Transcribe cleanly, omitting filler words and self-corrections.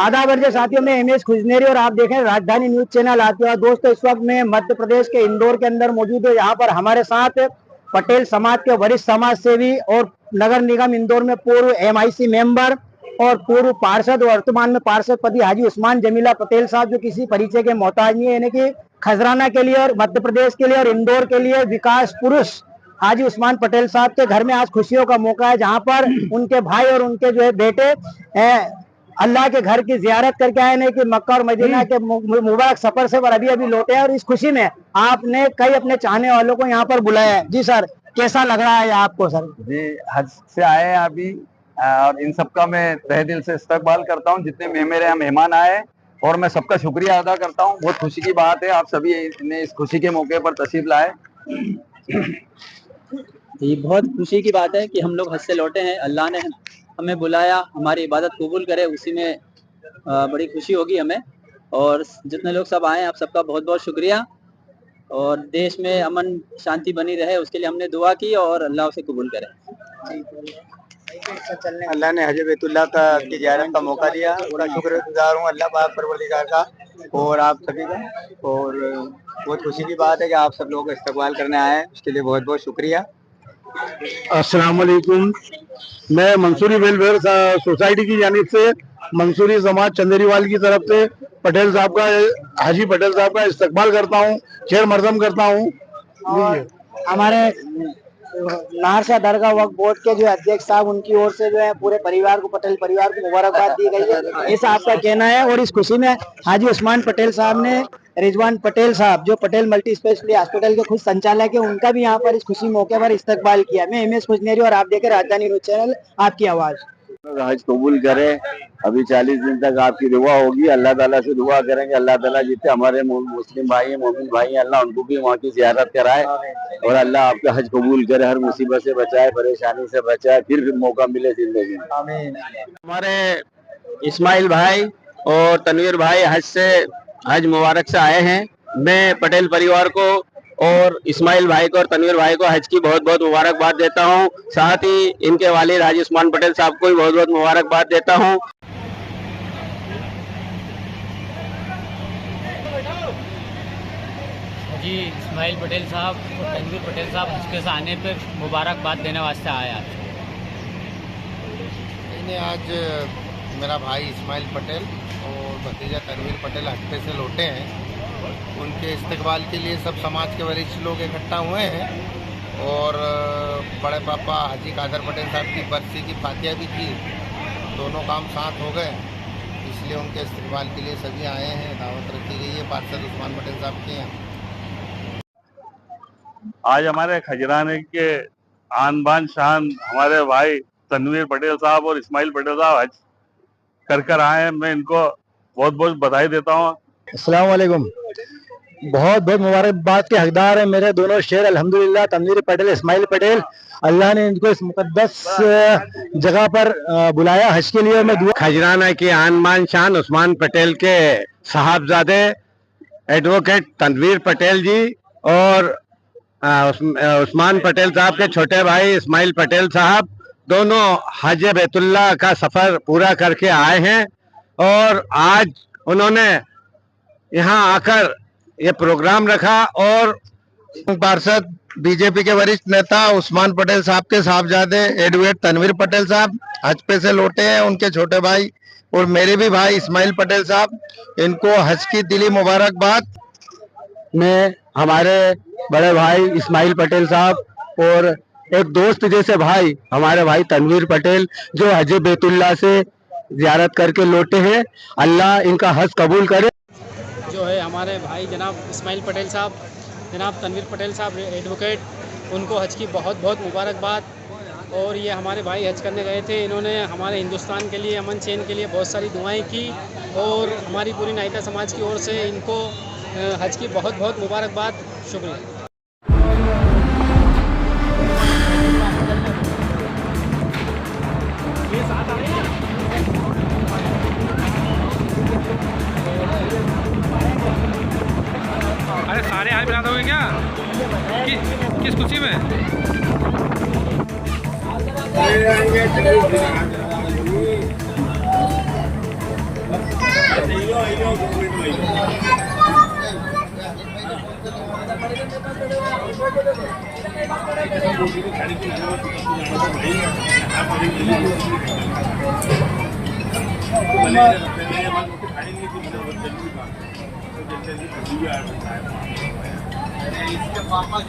आदाब अर्ज साथियों में एमएस खुजनेरी और आप देखें राजधानी न्यूज चैनल आते हैं। दोस्तों इस वक्त मैं मध्य प्रदेश के इंदौर के अंदर मौजूद हूँ। यहाँ पर हमारे साथ पटेल समाज के वरिष्ठ समाज सेवी और नगर निगम इंदौर में पूर्व एमआईसी मेंबर और पूर्व पार्षद वर्तमान में पार्षद पति हाजी उस्मान जमीला पटेल साहब, जो किसी परिचय के मोहताज नहीं है, यानी कि खजराना के लिए और मध्य प्रदेश के लिए और इंदौर के लिए विकास पुरुष हाजी उस्मान पटेल साहब के घर में आज खुशियों का मौका है, जहां पर उनके भाई और उनके जो है बेटे अल्लाह के घर की जियारत करके आए, नहीं कि मक्का और मदीना के मुबारक सफर से अभी अभी लौटे हैं। और इस खुशी में आपने कई अपने चाहने वालों को यहाँ पर बुलाया है। जी सर, कैसा लग रहा है आपको? सर जी, हज से आए हैं अभी, और इन सबका मैं तहे दिल से इस्तकबाल करता हूँ, जितने मेरे यहाँ मेहमान आए, और मैं सबका शुक्रिया अदा करता हूँ। बहुत खुशी की बात है, आप सभी ने इस खुशी के मौके पर तशरीफ लाए। ये बहुत खुशी की बात है कि हम लोग हज से लौटे हैं, अल्लाह ने हमें बुलाया, हमारी इबादत कबूल करे, उसी में बड़ी खुशी होगी हमें। और जितने लोग सब आए हैं, आप सबका बहुत बहुत शुक्रिया। और देश में अमन शांति बनी रहे, उसके लिए हमने दुआ की और अल्लाह उसे कबूल करे। अल्लाह ने हज बैतुल्लाह का की ज़ियारत का मौका दिया, बड़ा शुक्रगुजार हूँ अल्लाह पाक परवरदिगार का और आप सभी का। और बहुत खुशी की बात है कि आप सब लोगों का इस्तकबाल करने आए हैं, उसके लिए बहुत बहुत शुक्रिया। अस्सलाम वालेकुम। मैं मंसूरी वेलफेयर सोसाइटी की जानिब से मंसूरी समाज चंदेरीवाल की तरफ से पटेल साहब का, हाजी पटेल साहब का इस्तकबाल करता हूँ, खैर मकदम करता हूँ। और हमारे नारसा दरगाह वक्फ बोर्ड के जो अध्यक्ष साहब, उनकी ओर से जो है पूरे परिवार को, पटेल परिवार को मुबारकबाद दी गई है, ऐसा आपका कहना है। और इस खुशी में हाजी उस्मान पटेल साहब ने रिजवान पटेल साहब, जो पटेल मल्टी स्पेशलिटी हॉस्पिटल के खुद संचालक है, उनका भी यहाँ पर इस खुशी मौके पर इस्तकबाल किया। मैं एमएस खुजनेरी और आप देखें राजधानी न्यूज चैनल, आपकी आवाज। हज कबूल करे। अभी 40 दिन तक आपकी दुआ होगी, अल्लाह ताला से दुआ करेंगे, अल्लाह ताला जितने हमारे मुस्लिम भाई हैं, मोमिन भाई हैं, अल्लाह उनको भी वहाँ की ज़ियारत कराए और अल्लाह आपका हज कबूल करे, हर मुसीबत से बचाए, परेशानी से बचाए, फिर मौका मिले जिंदगी में। आमीन। हमारे इस्माइल भाई और तनवीर भाई हज मुबारक से आए हैं। मैं पटेल परिवार को और इस्माइल भाई को और तनवीर भाई को हज की बहुत बहुत मुबारकबाद देता हूं। साथ ही इनके वालिद हाजी उस्मान पटेल साहब को भी बहुत बहुत मुबारकबाद देता हूं। जी, इस्माइल पटेल साहब और तनवीर पटेल साहब हज के आने पर मुबारकबाद देने वास्ते आए आज। आज मेरा भाई इस्माइल पटेल और भतीजा तनवीर पटेल हज पे से लौटे हैं, उनके इस्तकबाल के लिए सब समाज के वरिष्ठ लोग इकट्ठा हुए हैं और बड़े पापा हाजी कादर पटेल साहब की बरसी की फातिया भी की, दोनों काम साथ हो गए, इसलिए उनके इस्तकबाल के लिए सभी आए हैं। दावत रखी गई है पार्षद उस्मान पटेल साहब के यहाँ। आज हमारे खजराने के आन बान शान हमारे भाई तनवीर पटेल साहब और इस्माइल पटेल साहब हज कर आए हैं। मैं इनको बहुत बहुत बधाई देता हूँ। अस्सलाम वालेकुम। बहुत बहुत मुबारकबाद के हकदार हैं मेरे दोनों शेर अल्हम्दुलिल्लाह, तनवीर पटेल, इस्माइल पटेल। अल्लाह ने इनको इस मुकद्दस जगह पर बुलाया हज के लिए। मैं खजराना के आन बान शान उस्मान पटेल के साहबजादे एडवोकेट तनवीर पटेल जी और उस्मान पटेल साहब के छोटे भाई इस्माइल पटेल साहब, दोनों हज बैतुल्लाह का सफर पूरा करके आए हैं और आज उन्होंने यहाँ आकर ये प्रोग्राम रखा। और पार्षद बीजेपी के वरिष्ठ नेता उस्मान पटेल साहब के साहबजादे एडवोकेट तनवीर पटेल साहब हज पे से लौटे हैं, उनके छोटे भाई और मेरे भी भाई इस्माइल पटेल साहब, इनको हज की दिली मुबारकबाद। मैं हमारे बड़े भाई इस्माइल पटेल साहब और एक दोस्त जैसे भाई हमारे भाई तनवीर पटेल, जो हज बैतुल्लाह से जियारत करके लौटे हैं, अल्लाह इनका हज कबूल करे। जो है हमारे भाई जनाब इस्माइल पटेल साहब, जनाब तनवीर पटेल साहब एडवोकेट, उनको हज की बहुत बहुत मुबारकबाद। और ये हमारे भाई हज करने गए थे, इन्होंने हमारे हिंदुस्तान के लिए, अमन चैन के लिए बहुत सारी दुआएं की और हमारी पूरी नायका समाज की ओर से इनको हज की बहुत बहुत मुबारकबाद। शुक्रिया। अरे सारे आज बना दोगे क्या? किस खुशी में? पापा